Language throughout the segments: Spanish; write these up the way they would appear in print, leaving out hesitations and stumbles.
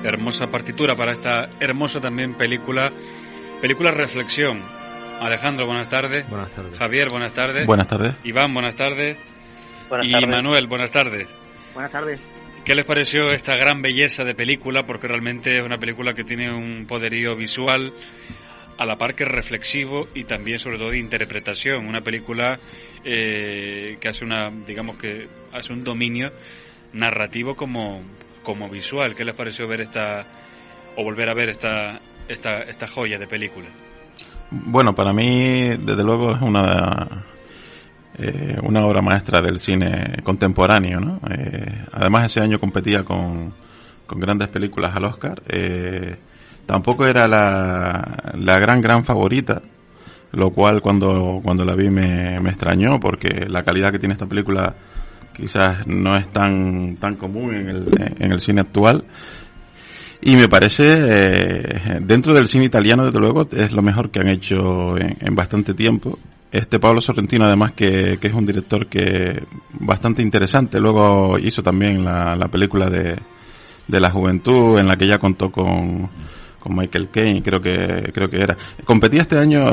Hermosa partitura para esta hermosa también película reflexión. Alejandro, buenas tardes. Buenas tardes. Javier, buenas tardes. Buenas tardes. Iván, buenas tardes. Buenas y tardes. Manuel, buenas tardes. Buenas tardes. ¿Qué les pareció esta gran belleza de película? Porque realmente es una película que tiene un poderío visual a la par que reflexivo y también sobre todo de interpretación. Una película que hace que hace un dominio narrativo como visual. ¿Qué les pareció ver volver a ver esta joya de película? Bueno, para mí desde luego es una obra maestra del cine contemporáneo, ¿no? Además ese año competía con grandes películas al Oscar. Tampoco era la gran favorita, lo cual cuando la vi me extrañó, porque la calidad que tiene esta película quizás no es tan común en el cine actual. Y me parece, dentro del cine italiano, desde luego, es lo mejor que han hecho en bastante tiempo. Paolo Sorrentino, además, que es un director que bastante interesante. Luego hizo también la película de la juventud, en la que ya contó con Michael Caine, creo que era. Competía este año,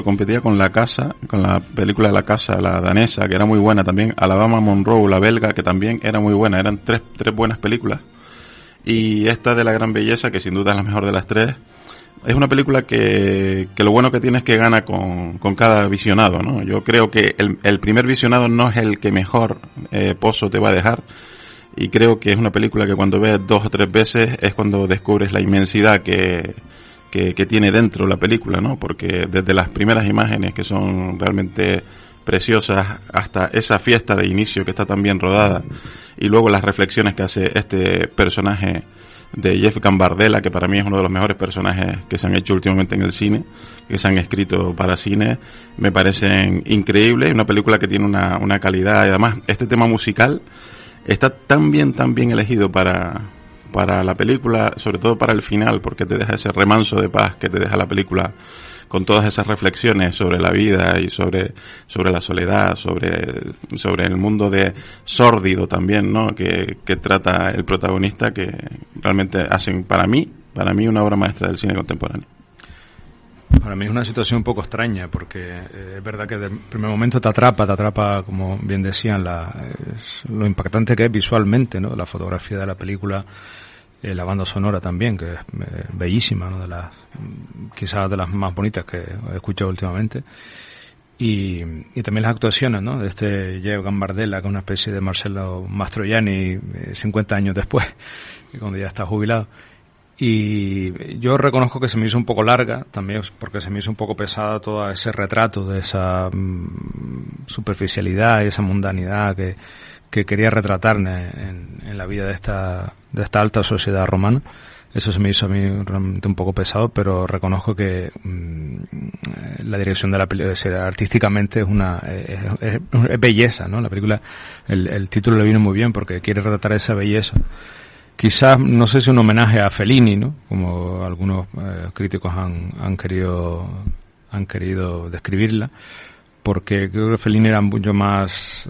competía con La Casa, con la película La Casa, la danesa, que era muy buena también. Alabama Monroe, la belga, que también era muy buena. Eran tres buenas películas. Y esta de La Gran Belleza, que sin duda es la mejor de las tres, es una película que lo bueno que tiene es que gana con cada visionado, ¿no? Yo creo que el primer visionado no es el que mejor pozo te va a dejar, y creo que es una película que cuando ves 2 o 3 veces es cuando descubres la inmensidad que tiene dentro la película, ¿no? Porque desde las primeras imágenes, que son realmente preciosas, hasta esa fiesta de inicio que está tan bien rodada, y luego las reflexiones que hace este personaje de Jeff Gambardella, que para mí es uno de los mejores personajes que se han hecho últimamente en el cine, que se han escrito para cine, me parecen increíbles. Una película que tiene una calidad, y además este tema musical está tan bien elegido para la película, sobre todo para el final, porque te deja ese remanso de paz que te deja la película, con todas esas reflexiones sobre la vida y sobre la soledad, sobre el mundo de sórdido también, ¿no? que trata el protagonista, que realmente hacen para mí una obra maestra del cine contemporáneo. Para mí es una situación un poco extraña, porque es verdad que desde el primer momento te atrapa, como bien decían, lo impactante que es visualmente, ¿no? La fotografía de la película, la banda sonora también, que es bellísima, ¿no? Quizás de las más bonitas que he escuchado últimamente. Y también las actuaciones, ¿no? De Jeff Gambardella, que es una especie de Marcello Mastroianni 50 años después, cuando ya está jubilado. Y yo reconozco que se me hizo un poco larga, también porque se me hizo un poco pesada todo ese retrato de esa superficialidad y esa mundanidad que quería retratar en la vida de esta alta sociedad romana. Eso se me hizo a mí realmente un poco pesado, pero reconozco que la dirección de la película artísticamente es belleza, ¿no? La película, el título le viene muy bien porque quiere retratar esa belleza. Quizás, no sé si un homenaje a Fellini, ¿no? Como algunos críticos han querido describirla, porque creo que Fellini era mucho más,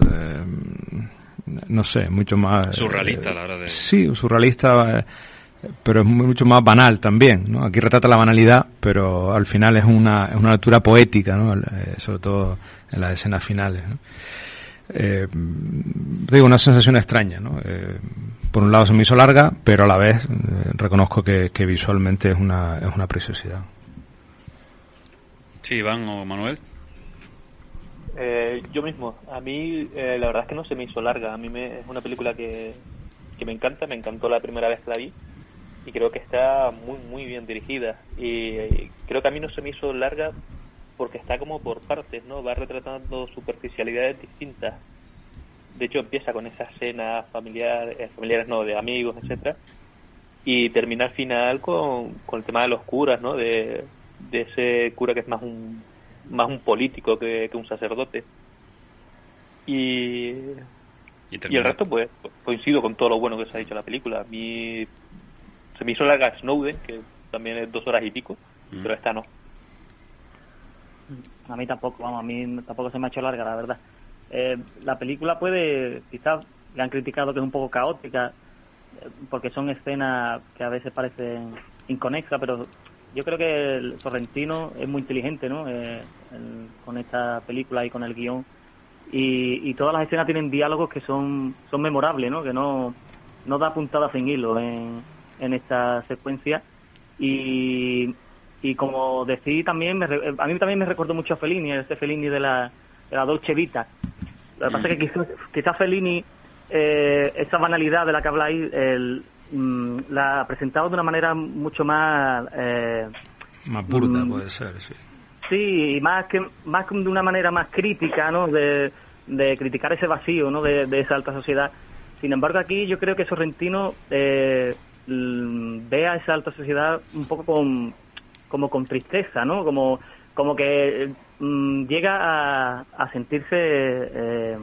mucho más surrealista a la hora de... Sí, surrealista, pero es mucho más banal también, ¿no? Aquí retrata la banalidad, pero al final es una lectura poética, ¿no? Sobre todo en las escenas finales, ¿no? Digo, una sensación extraña, ¿no? Por un lado se me hizo larga, pero a la vez reconozco que visualmente es una preciosidad. Sí, Iván o Manuel. Yo mismo, a mí la verdad es que no se me hizo larga. A mí es una película que me encantó la primera vez que la vi, y creo que está muy bien dirigida, y creo que a mí no se me hizo larga porque está como por partes, ¿no? Va retratando superficialidades distintas. De hecho empieza con esa escena familiares no, de amigos, etcétera, y termina al final con el tema de los curas, ¿no? De ese cura que es más un político que un sacerdote. Y el resto, pues coincido con todo lo bueno que se ha dicho en la película. A mí se me hizo larga Snowden, que también es 2 horas y pico, pero esta no. A mí tampoco se me ha hecho larga, la verdad. La película quizás le han criticado que es un poco caótica, porque son escenas que a veces parecen inconexas, pero yo creo que el Sorrentino es muy inteligente, ¿no? Con esta película y con el guión, y todas las escenas tienen diálogos que son memorables, ¿no? Que no da puntada sin hilo en esta secuencia, y como decía también, a mí también me recordó mucho a Fellini, ese Fellini de la Dolce Vita. Lo que pasa es que quizás Fellini, esa banalidad de la que habláis, la ha presentado de una manera mucho más... más burda, puede ser, sí. Sí, y más que de una manera más crítica, ¿no? De criticar ese vacío, ¿no? De esa alta sociedad. Sin embargo, aquí yo creo que Sorrentino ve a esa alta sociedad un poco como con tristeza, ¿no? Como que llega a sentirse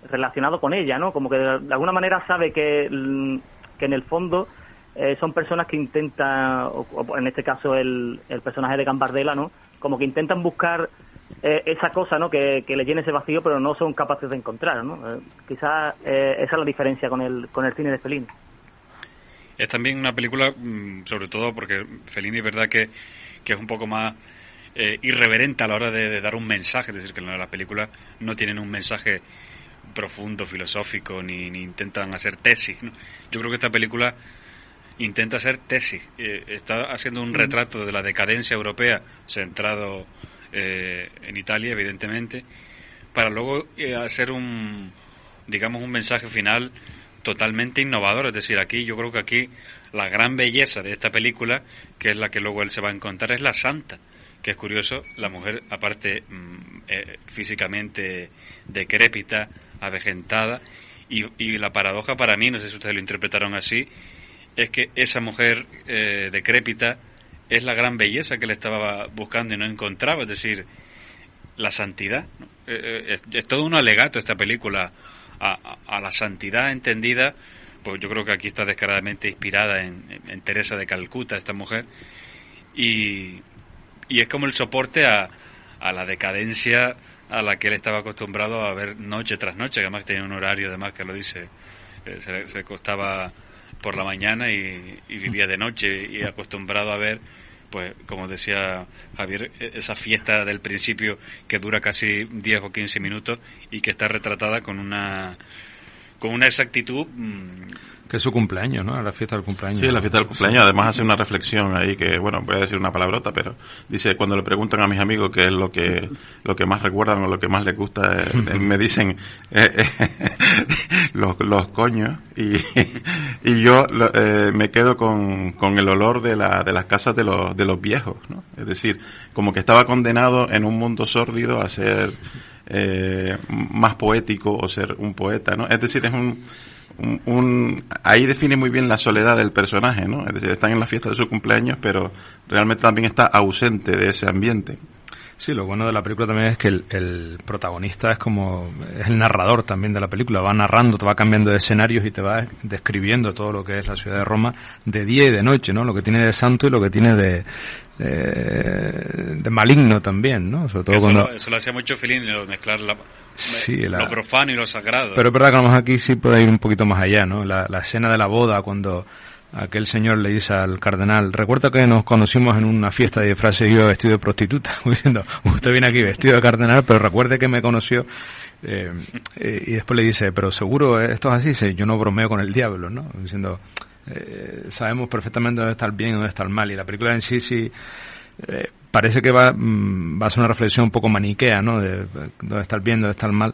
relacionado con ella, ¿no? Como que de alguna manera sabe que en el fondo son personas que intentan, o en este caso el personaje de Gambardella, ¿no? Como que intentan buscar esa cosa, ¿no? Que le llene ese vacío, pero no son capaces de encontrar, ¿no? Quizás esa es la diferencia con el cine de Fellini. Es también una película, sobre todo porque Fellini es verdad que es un poco más irreverente a la hora de dar un mensaje, es decir, que las películas no tienen un mensaje profundo, filosófico, ni intentan hacer tesis, ¿no? Yo creo que esta película intenta hacer tesis, está haciendo un retrato de la decadencia europea centrado en Italia, evidentemente, para luego hacer un mensaje final totalmente innovador. Es decir, aquí yo creo que aquí la gran belleza de esta película, que es la que luego él se va a encontrar, es la santa, que es curioso, la mujer aparte físicamente decrépita, avejentada, y la paradoja para mí, no sé si ustedes lo interpretaron así, es que esa mujer decrépita es la gran belleza que le estaba buscando y no encontraba, es decir, la santidad, ¿no? Es todo un alegato esta película a la santidad entendida, pues yo creo que aquí está descaradamente inspirada en Teresa de Calcuta, esta mujer, y es como el soporte a la decadencia a la que él estaba acostumbrado a ver noche tras noche, que además tenía un horario, además que lo dice, se acostaba por la mañana y vivía de noche, y acostumbrado a ver, pues como decía Javier, esa fiesta del principio que dura casi 10 o 15 minutos y que está retratada con una exactitud que es su cumpleaños, ¿no? La fiesta del cumpleaños. Sí, la fiesta del cumpleaños. Además hace una reflexión ahí que, bueno, voy a decir una palabrota, pero dice, cuando le preguntan a mis amigos qué es lo que más recuerdan o lo que más les gusta, me dicen los coños, y yo me quedo con el olor de las casas de los viejos, ¿no? Es decir, como que estaba condenado en un mundo sórdido a ser más poético o ser un poeta, ¿no? Es decir, es ahí define muy bien la soledad del personaje, ¿no? Es decir, están en la fiesta de su cumpleaños, pero realmente también está ausente de ese ambiente. Sí, lo bueno de la película también es que el protagonista es el narrador también de la película, va narrando, te va cambiando de escenarios y te va describiendo todo lo que es la ciudad de Roma de día y de noche, ¿no? Lo que tiene de santo y lo que tiene de maligno también, ¿no? Sobre todo eso lo hacía mucho Fellini, mezclar lo profano y lo sagrado. Pero es verdad que a lo mejor aquí sí puede ir un poquito más allá, ¿no? La escena de la boda, cuando aquel señor le dice al cardenal, recuerda que nos conocimos en una fiesta de disfraces y yo vestido de prostituta, diciendo, usted viene aquí vestido de cardenal, pero recuerde que me conoció, y después le dice, pero seguro esto es así, dice, yo no bromeo con el diablo, ¿no? Diciendo, sabemos perfectamente dónde está el bien y dónde está el mal, y la película en sí parece que va a ser una reflexión un poco maniquea, ¿no? De dónde está el bien, dónde está el mal.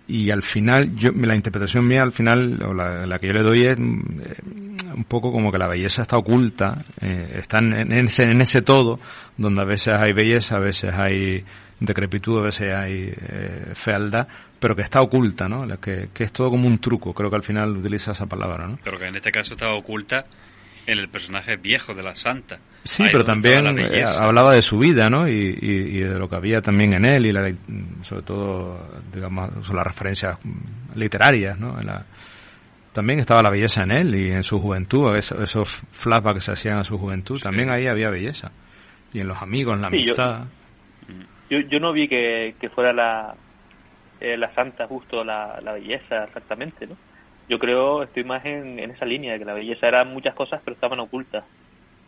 Y al final, la interpretación mía al final, o la que yo le doy es un poco como que la belleza está oculta, está en ese todo, donde a veces hay belleza, a veces hay decrepitud, a veces hay fealdad, pero que está oculta, ¿no? Que es todo como un truco, creo que al final utiliza esa palabra, ¿no? Pero que en este caso estaba oculta en el personaje viejo de la santa. Sí, pero también hablaba de su vida, ¿no? Y de lo que había también en él, y sobre todo, digamos, son las referencias literarias, ¿no? También estaba la belleza en él y en su juventud, esos flashbacks que se hacían a su juventud, también ahí había belleza. Y en los amigos, en la amistad. Yo no vi que fuera la santa justo la belleza exactamente, ¿no? yo creo, estoy más en esa línea, que la belleza eran muchas cosas pero estaban ocultas.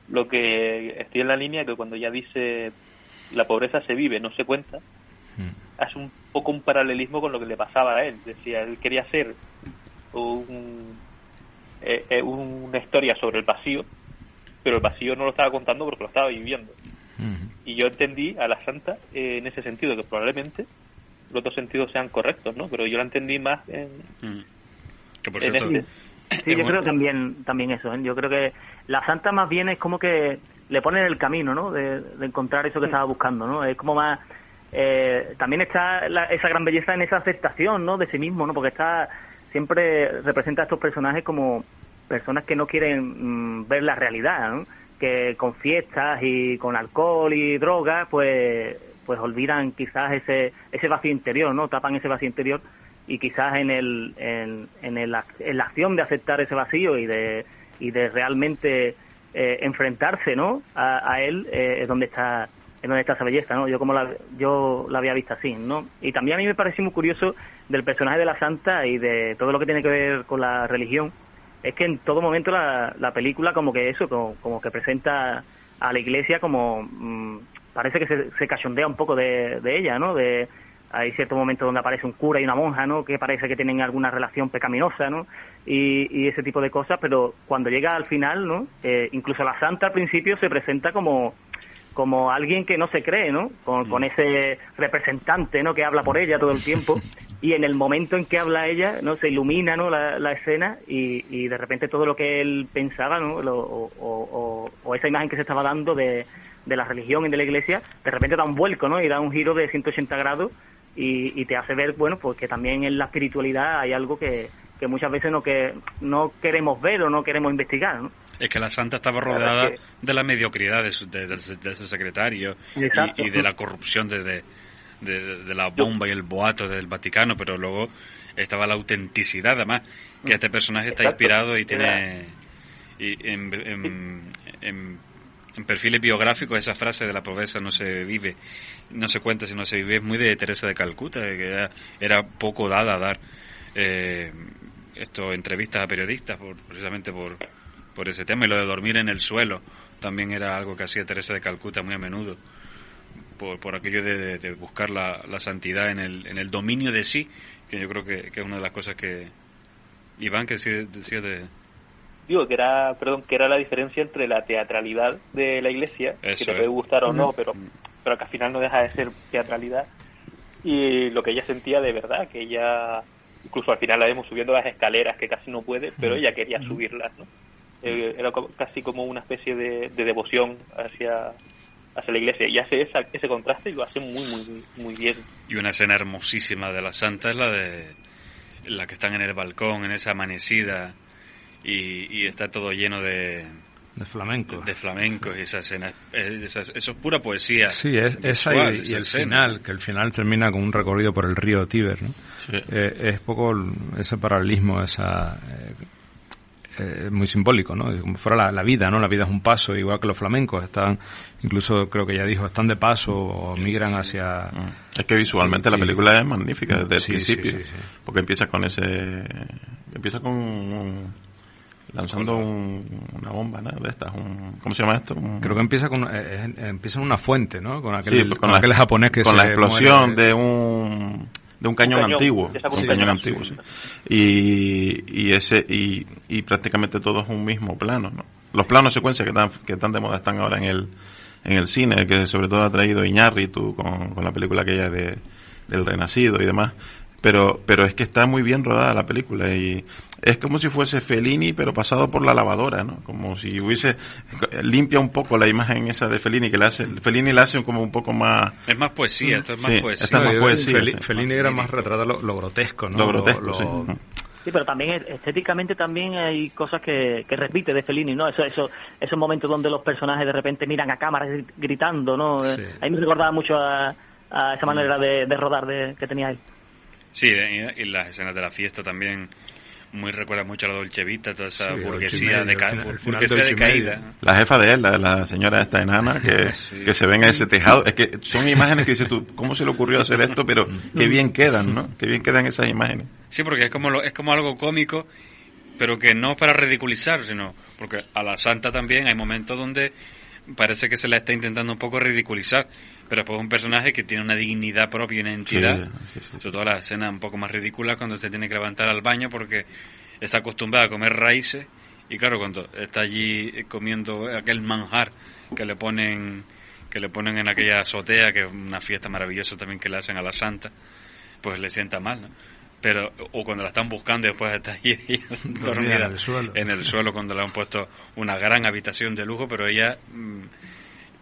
Lo que estoy en la línea que cuando ya dice la pobreza se vive, no se cuenta, hace un poco un paralelismo con lo que le pasaba a él. Decía, él quería hacer una historia sobre el vacío, pero el vacío no lo estaba contando porque lo estaba viviendo. Y yo entendí a la santa en ese sentido, que probablemente los otros sentidos sean correctos, ¿no? Pero yo la entendí más en que por cierto, Sí, yo creo también eso, ¿eh? Yo creo que la santa más bien es como que le pone en el camino, ¿no? De encontrar eso que estaba buscando, ¿no? Es como más... también está esa gran belleza en esa aceptación, ¿no? De sí mismo, ¿no? Porque siempre representa a estos personajes como personas que no quieren ver la realidad, ¿no? Que con fiestas y con alcohol y drogas, pues olvidan quizás ese vacío interior, ¿no? Tapan ese vacío interior. Y quizás en la acción de aceptar ese vacío y de realmente enfrentarse, ¿no? a él es donde está esa belleza, ¿no? Yo la había visto así, ¿no? Y también a mí me pareció muy curioso del personaje de la santa y de todo lo que tiene que ver con la religión, es que en todo momento la película como que presenta a la iglesia como parece que se cachondea un poco de ella, ¿no? Hay ciertos momentos donde aparece un cura y una monja, ¿no? Que parece que tienen alguna relación pecaminosa, ¿no? Y ese tipo de cosas, pero cuando llega al final, ¿no? Incluso la santa al principio se presenta como alguien que no se cree, ¿no? Con ese representante, ¿no? Que habla por ella todo el tiempo, y en el momento en que habla ella, ¿no? Se ilumina, ¿no? La escena y de repente todo lo que él pensaba, ¿no? O esa imagen que se estaba dando de la religión y de la iglesia, de repente da un vuelco, ¿no? Y da un giro de 180 grados y te hace ver, bueno, pues que también en la espiritualidad hay algo que muchas veces no queremos ver o no queremos investigar, ¿no? Es que la santa estaba rodeada de la mediocridad de ese secretario y de la corrupción de la bomba y el boato del Vaticano, pero luego estaba la autenticidad, además, que este personaje está inspirado y tiene en perfiles biográficos esa frase de la pobreza no se vive, no se cuenta sino se vive, es muy de Teresa de Calcuta, que era poco dada a dar entrevistas a periodistas precisamente por ese tema. Y lo de dormir en el suelo también era algo que hacía Teresa de Calcuta muy a menudo, por aquello de buscar la santidad en el dominio de sí, que yo creo que es una de las cosas que Iván, que decía de... Digo, que era la diferencia entre la teatralidad de la iglesia, eso, que te puede gustar o no, pero que al final no deja de ser teatralidad, y lo que ella sentía de verdad, que ella, incluso al final la vemos subiendo las escaleras, que casi no puede, pero ella quería subirlas, ¿no? Era casi como una especie de devoción hacia la iglesia, y hace ese contraste y lo hace muy, muy, muy bien. Y una escena hermosísima de la santa es la que están en el balcón, en esa amanecida, y está todo lleno de flamenco. De flamenco, y esa escena, eso es pura poesía. Sí, esa y el final, que el final termina con un recorrido por el río Tíber, ¿no? Sí. Es poco ese paralelismo, muy simbólico, ¿no? Como fuera la vida, ¿no? La vida es un paso, igual que los flamencos están, incluso creo que ya dijo, están de paso o migran hacia... Es que visualmente la película es magnífica desde el principio, sí. Porque empieza con lanzando una bomba, ¿no? De estas, ¿cómo se llama esto? Creo que empieza en una fuente, ¿no? Con aquel japonés que con la explosión de un cañón antiguo, un cañón antiguo, sí. Y prácticamente todo es un mismo plano, ¿no? Los planos secuencia que están de moda están ahora en el cine, que sobre todo ha traído Iñárritu con la película aquella del Renacido y demás. Pero es que está muy bien rodada la película y es como si fuese Fellini pero pasado por la lavadora, ¿no? Como si limpia un poco la imagen esa de Fellini, Fellini la hace como un poco más... Es más poesía, esto es más poesía. Esta es más poesía. Fellini era más retratar lo grotesco, ¿no? Lo grotesco, sí. Sí, pero también estéticamente también hay cosas que repite de Fellini, ¿no? Esos momentos donde los personajes de repente miran a cámara gritando, ¿no? Sí. A mí me recordaba mucho a esa manera de rodar que tenía él. Sí, y las escenas de la fiesta también muy recuerda mucho a la Dolce Vita, toda esa Sí, burguesía, burguesía de decaída. La jefa de él, la señora esta enana, que se ven en ese tejado. Es que son imágenes que dices tú, ¿cómo se le ocurrió hacer esto? Pero qué bien quedan, ¿no? Qué bien quedan esas imágenes. Sí, porque es como algo cómico, pero que no para ridiculizar, sino porque a la santa también hay momentos donde parece que se la está intentando un poco ridiculizar, pero después es un personaje que tiene una dignidad propia y una entidad, Sí. sobre todo la escena un poco más ridícula cuando se tiene que levantar al baño porque está acostumbrada a comer raíces, y claro, cuando está allí comiendo aquel manjar que le ponen en aquella azotea, que es una fiesta maravillosa también que le hacen a la santa, pues le sienta mal, ¿no? Pero, o cuando la están buscando y después está ahí dormida en el suelo cuando le han puesto una gran habitación de lujo, pero ella,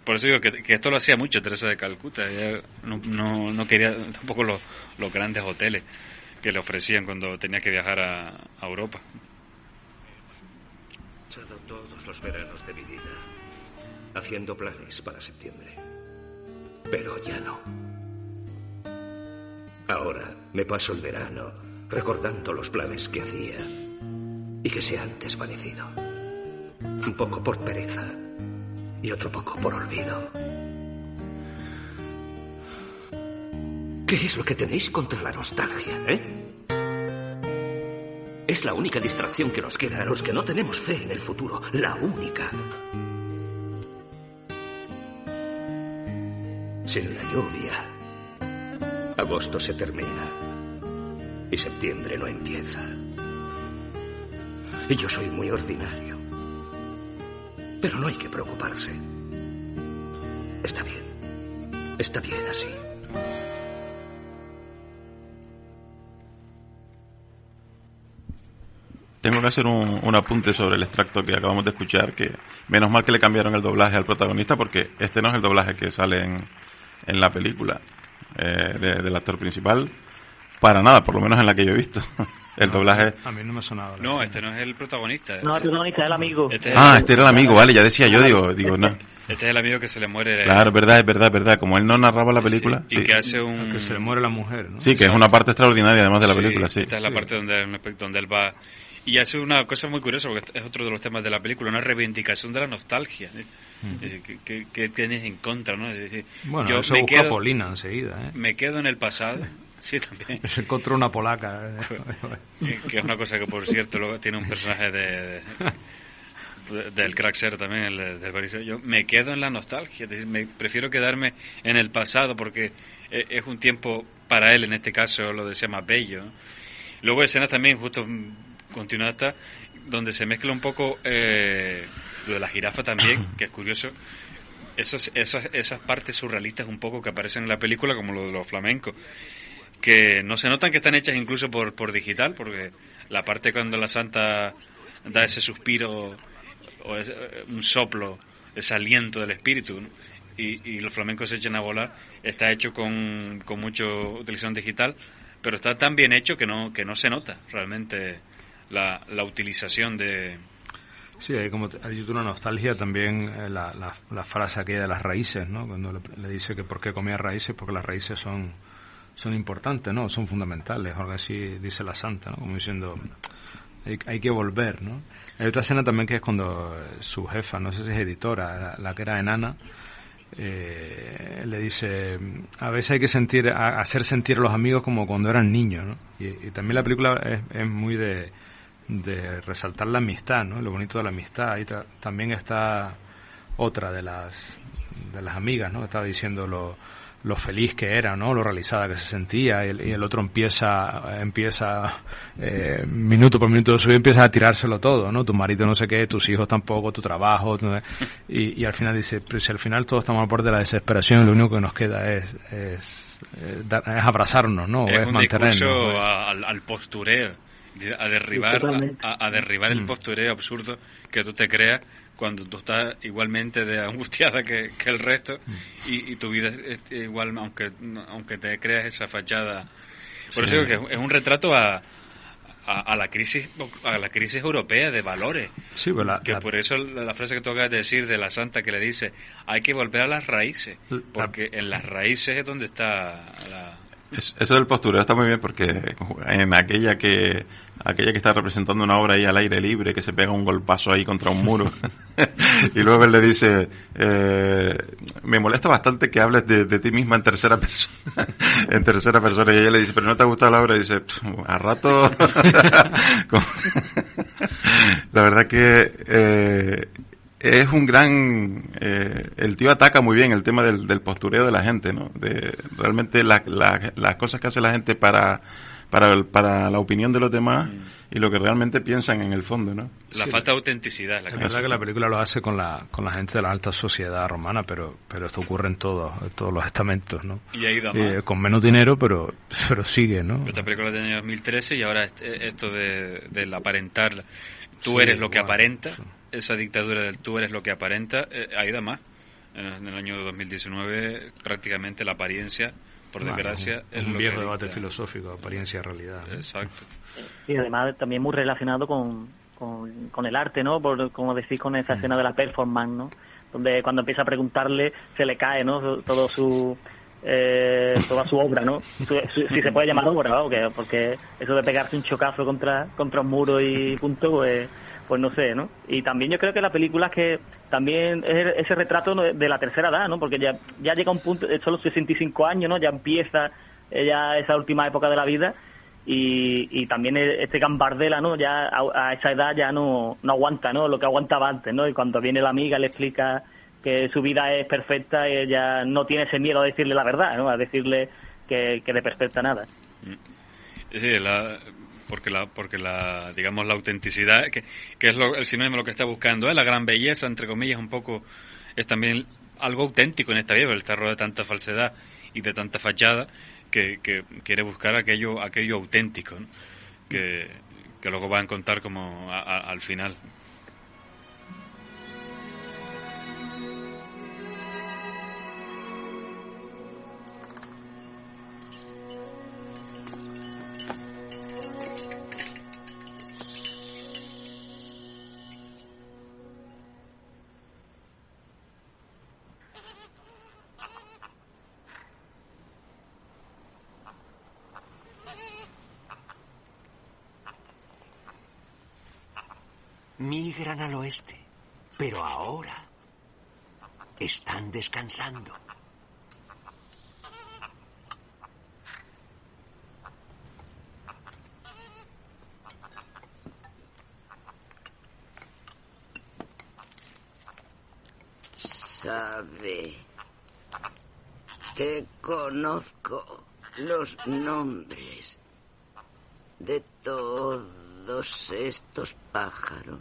por eso digo que esto lo hacía mucho Teresa de Calcuta. Ella no quería tampoco los grandes hoteles que le ofrecían cuando tenía que viajar a Europa. He pasado todos los veranos de mi vida haciendo planes para septiembre, pero ya no. Ahora me paso el verano recordando los planes que hacía y que se han desvanecido. Un poco por pereza y otro poco por olvido. ¿Qué es lo que tenéis contra la nostalgia, Es la única distracción que nos queda a los que no tenemos fe en el futuro. La única. Sin la lluvia, agosto se termina y septiembre no empieza. Y yo soy muy ordinario. Pero no hay que preocuparse. Está bien así. Tengo que hacer un apunte sobre el extracto que acabamos de escuchar, que menos mal que le cambiaron el doblaje al protagonista, porque este no es el doblaje que sale en la película del actor principal, para nada, por lo menos en la que yo he visto. El doblaje... A mí no me sonaba. No, este no es el protagonista. No, el protagonista es el amigo. Este era el amigo, vale, ya decía yo, digo, no. Este es el amigo que se le muere. Claro, es verdad. Como él no narraba la película... Sí, y que hace que se le muere la mujer, ¿no? Sí, que es una parte extraordinaria además de la película, sí. Esta es la parte donde él va... Y hace una cosa muy curiosa, porque es otro de los temas de la película, una reivindicación de la nostalgia. ¿Qué tienes en contra, no? Es decir, bueno, yo eso busca Polina enseguida, Me quedo en el pasado. Sí, también. Se encontró una polaca. Que es una cosa que, por cierto, luego tiene un personaje del Crackser también, el del Bariseo. Yo me quedo en la nostalgia, es decir, prefiero quedarme en el pasado porque es un tiempo para él, en este caso, lo decía más bello. Luego escenas también, justo continuada, donde se mezcla un poco lo de la jirafa también, que es curioso. Esas partes surrealistas un poco que aparecen en la película, como lo de los flamencos, que no se notan que están hechas incluso por digital, porque la parte cuando la santa da ese suspiro o un soplo, ese aliento del espíritu, ¿no? y los flamencos se echan a volar, está hecho con mucha utilización digital, pero está tan bien hecho que no se nota realmente la utilización de... Sí, hay como ha dicho una nostalgia también, la frase aquella de las raíces, ¿no? Cuando le dice que por qué comía raíces, porque las raíces son importantes, ¿no? Son fundamentales, algo así dice la santa, ¿no? Como diciendo, hay que volver, ¿no? Hay otra escena también que es cuando su jefa, no sé si es editora, la que era enana, le dice, a veces hay que hacer sentir a los amigos como cuando eran niños, ¿no? Y también la película es muy de resaltar la amistad, ¿no? Lo bonito de la amistad. Ahí también está otra de las amigas, ¿no? Estaba diciendo lo feliz que era, ¿no? Lo realizada que se sentía, y el otro empieza minuto por minuto de su vida empieza a tirárselo todo, ¿no? Tu marido no sé qué, tus hijos tampoco, tu trabajo, y al final dice, pero si al final todos estamos al borde de la desesperación, lo único que nos queda es abrazarnos, ¿no? Es un mantenernos, discurso ¿no? al postureo, a derribar el postureo absurdo que tú te creas cuando tú estás igualmente de angustiada que el resto, y tu vida es igual, aunque te creas esa fachada. Por eso digo que es un retrato a la crisis europea de valores. Sí, pues por eso la frase que tú acabas de decir de la santa, que le dice hay que volver a las raíces, porque en las raíces es donde está Eso del postureo está muy bien porque en aquella que está representando una obra ahí al aire libre, que se pega un golpazo ahí contra un muro y luego él le dice me molesta bastante que hables de ti misma en tercera persona y ella le dice, pero no te ha gustado la obra, y dice, a rato la verdad que es un gran el tío ataca muy bien el tema del postureo de la gente, ¿no? De realmente las cosas que hace la gente para la opinión de los demás y lo que realmente piensan en el fondo, ¿no? La falta de autenticidad. Es verdad que la película lo hace con la gente de la alta sociedad romana, pero esto ocurre en todos los estamentos, ¿no? Y ha ido a más. Con menos dinero, pero sigue, ¿no? Esta película es del año 2013 y ahora esto del aparentar, tú eres lo que aparenta, esa dictadura del tú eres lo que aparenta, ha ido a más. En el año 2019 prácticamente la apariencia, por desgracia, es un lo viejo que debate filosófico, apariencia realidad, ¿no? Exacto. Y además también muy relacionado con el arte, ¿no? Como decís, con esa escena de la performance, ¿no? Donde cuando empieza a preguntarle se le cae, ¿no? Toda su obra, ¿no? Si se puede llamar obra, ¿no? Porque eso de pegarse un chocazo contra un muro y punto, pues no sé, ¿no? Y también yo creo que la película es que también es ese retrato de la tercera edad, ¿no? Porque ya llega un punto, son los 65 años, ¿no? Ya empieza ya esa última época de la vida y también este Gambardella, ¿no? Ya a esa edad ya no aguanta, ¿no? Lo que aguantaba antes, ¿no? Y cuando viene la amiga le explica que su vida es perfecta, ella no tiene ese miedo a decirle la verdad, ¿no? A decirle que de perfecta nada. Sí, porque la digamos la autenticidad que es el sinónimo de lo que está buscando, la gran belleza, entre comillas, un poco es también algo auténtico en esta vida, pero está rodeado de tanta falsedad y de tanta fachada que quiere buscar aquello auténtico, ¿no? que luego va a encontrar como al final. Migran al oeste, pero ahora están descansando. Sabe que conozco los nombres de todos estos pájaros.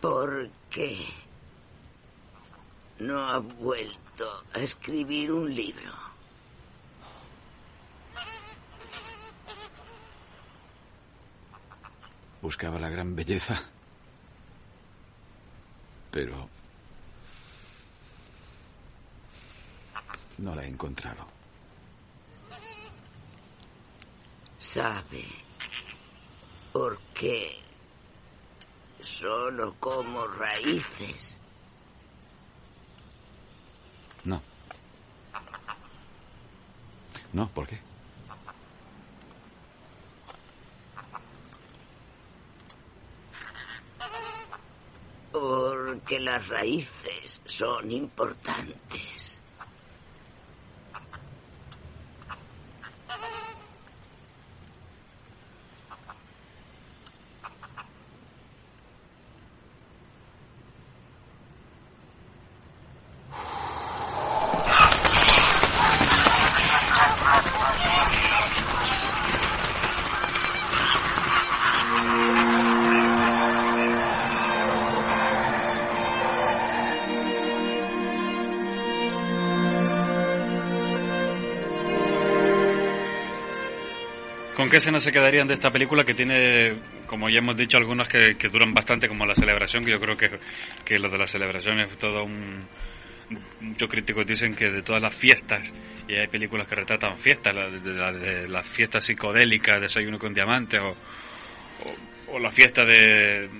¿Por qué no ha vuelto a escribir un libro? Buscaba la gran belleza, pero no la he encontrado. ¿Sabe por qué solo como raíces? No. No, ¿por qué? Porque las raíces son importantes. ¿Con qué escenas se quedarían de esta película que tiene, como ya hemos dicho, algunas que duran bastante, como La Celebración, que yo creo que lo de La Celebración es todo muchos críticos dicen que de todas las fiestas, y hay películas que retratan fiestas, de las fiestas psicodélicas, Desayuno con Diamantes, o la fiesta de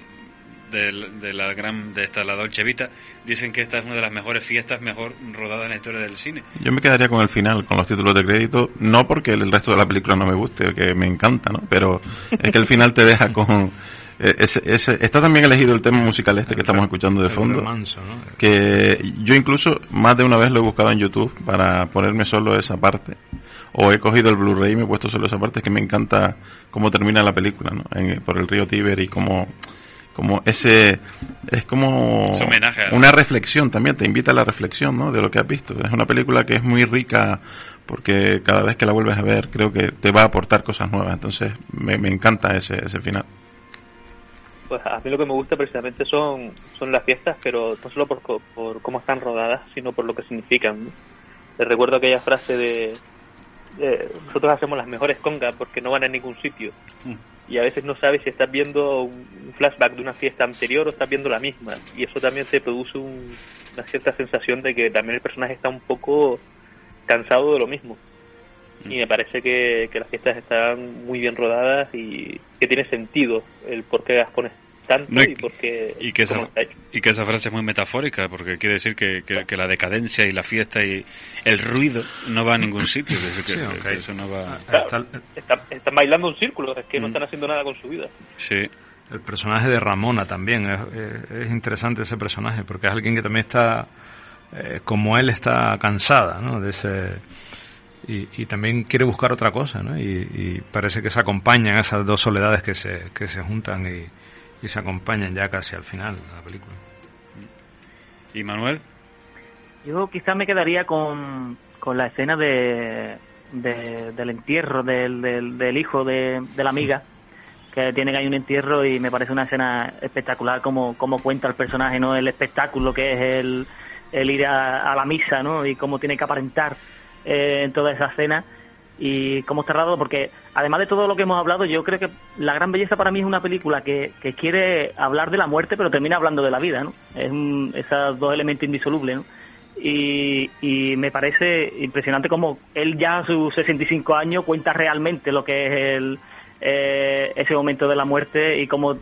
la Dolce Vita, dicen que esta es una de las mejores fiestas mejor rodadas en la historia del cine. Yo me quedaría con el final, con los títulos de crédito, no porque el resto de la película no me guste, que me encanta, ¿no? Pero es que el final te deja con... está también elegido el tema musical que estamos escuchando de fondo, remanso, ¿no? Que yo incluso más de una vez lo he buscado en YouTube para ponerme solo esa parte, o he cogido el Blu-ray y me he puesto solo esa parte. Es que me encanta cómo termina la película, ¿no? Por el río Tíber, y como ese es como una reflexión también, te invita a la reflexión, ¿no? De lo que has visto. Es una película que es muy rica, porque cada vez que la vuelves a ver creo que te va a aportar cosas nuevas. Entonces me encanta ese final. Pues a mí lo que me gusta precisamente son las fiestas, pero no solo por cómo están rodadas, sino por lo que significan, ¿no? Les recuerdo aquella frase de nosotros hacemos las mejores congas porque no van a ningún sitio, y a veces no sabes si estás viendo un flashback de una fiesta anterior o estás viendo la misma, y eso también te produce una cierta sensación de que también el personaje está un poco cansado de lo mismo. Y me parece que las fiestas están muy bien rodadas y que tiene sentido el por qué las pones tanto, no, y por qué... Y que esa frase es muy metafórica, porque quiere decir que la decadencia y la fiesta y el ruido no va a ningún sitio. Es decir, que eso no va... Claro, están bailando un círculo, es que no están haciendo nada con su vida. Sí. El personaje de Ramona también es interesante, ese personaje, porque es alguien que también está, como él, está cansada, ¿no? De ese... Y también quiere buscar otra cosa, ¿no? Y parece que se acompañan esas dos soledades que se juntan y se acompañan ya casi al final de la película. ¿Y Manuel? Yo quizás me quedaría con la escena del entierro del hijo de la amiga, que tienen ahí un entierro, y me parece una escena espectacular como cuenta el personaje, ¿no? El espectáculo que es el ir a la misa, ¿no? Y cómo tiene que aparentar en toda esa escena, y cómo está rodado, porque además de todo lo que hemos hablado, yo creo que La Gran Belleza para mí es una película que quiere hablar de la muerte, pero termina hablando de la vida, ¿no? Es esos dos elementos indisolubles, ¿no? Y me parece impresionante cómo él ya a sus 65 años cuenta realmente lo que es ese momento de la muerte, y cómo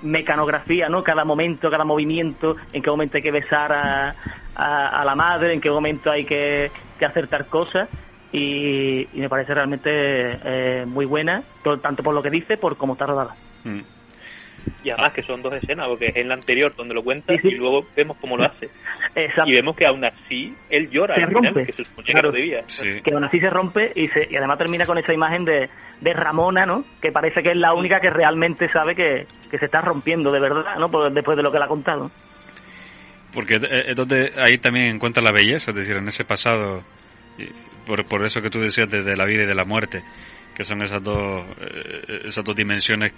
mecanografía, ¿no? Cada momento, cada movimiento, en qué momento hay que besar a la madre, en qué momento hay que hacer tal cosa, y me parece realmente muy buena, tanto por lo que dice, por cómo está rodada. Y además que son dos escenas, porque es en la anterior donde lo cuenta, sí. Y luego vemos cómo lo hace. Exacto. Y vemos que aún así él llora se al rompe, final, que se supone claro, que no debía. Sí. Que aún así se rompe, y además termina con esa imagen de Ramona, ¿no? Que parece que es la única que realmente sabe que se está rompiendo de verdad, ¿no? Después de lo que le ha contado. Porque es donde ahí también encuentra la belleza, es decir, en ese pasado, por eso que tú decías de la vida y de la muerte, que son esas dos dimensiones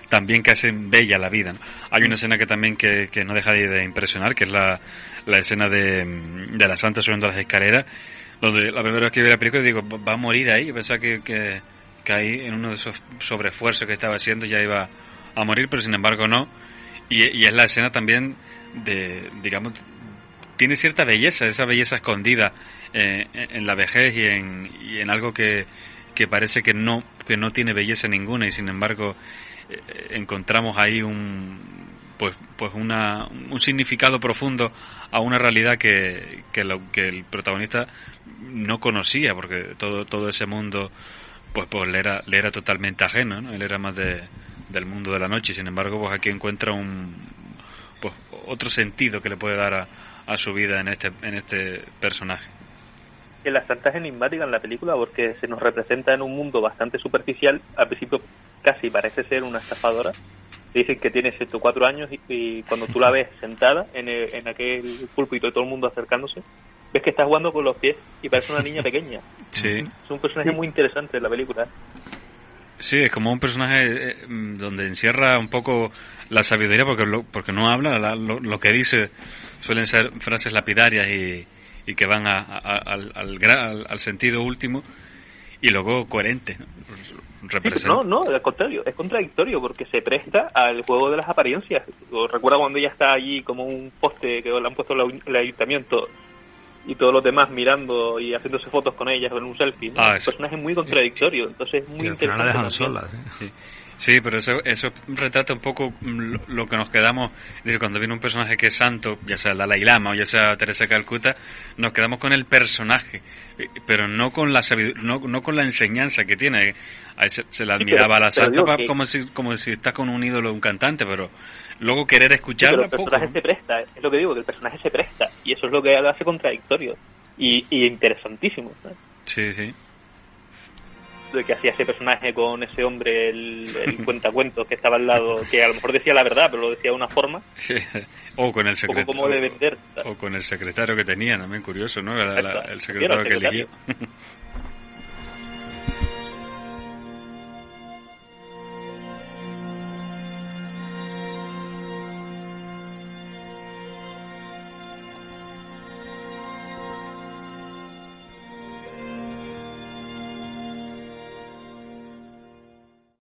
también que hacen bella la vida, ¿no? Hay una escena que también que no deja de impresionar, que es la escena de la santa subiendo las escaleras, donde la primera vez que vi la película digo, va a morir ahí. Yo pensaba que ahí, en uno de esos sobreesfuerzos que estaba haciendo, ya iba a morir, pero sin embargo no. Y es la escena también digamos, tiene cierta belleza, esa belleza escondida en la vejez y en algo que parece que no tiene belleza ninguna, y sin embargo encontramos ahí un significado profundo a una realidad que el protagonista no conocía, porque todo ese mundo pues le era totalmente ajeno, ¿no? Él era más del mundo de la noche, y sin embargo pues aquí encuentra otro sentido que le puede dar a su vida en este personaje. Que la santa es enigmática en la película, porque se nos representa en un mundo bastante superficial. Al principio casi parece ser una estafadora. Dicen que tiene 104 años y cuando tú la ves sentada en aquel púlpito y todo el mundo acercándose, ves que está jugando con los pies y parece una niña pequeña. Sí. Es un personaje muy interesante en la película. Sí, es como un personaje donde encierra un poco la sabiduría, porque no habla, lo que dice suelen ser frases lapidarias y que van al sentido último, y luego coherente, ¿no? Representa. No, al contrario, es contradictorio, porque se presta al juego de las apariencias. Recuerda cuando ella está allí como un poste que le han puesto el ayuntamiento, y todos los demás mirando y haciéndose fotos con ellas en un selfie, ¿no? Un personaje muy contradictorio, entonces es muy interesante. La dejan sola, sí. Sí, pero eso retrata un poco lo que nos quedamos, es decir, cuando viene un personaje que es santo, ya sea el Dalai Lama o ya sea Teresa de Calcuta, nos quedamos con el personaje, pero no con la no con la enseñanza que tiene. A él se le admiraba a la santa como si estás con un ídolo de un cantante, pero luego querer escucharla pero el personaje se presta, es lo que digo, que el personaje se presta, y eso es lo que lo hace contradictorio y interesantísimo, ¿sabes? Sí, sí. De que hacía ese personaje con ese hombre, el cuentacuentos que estaba al lado, que a lo mejor decía la verdad, pero lo decía de una forma. O con el secretario. Como de vender. O con el secretario que tenía, también curioso, ¿no? El secretario que eligió.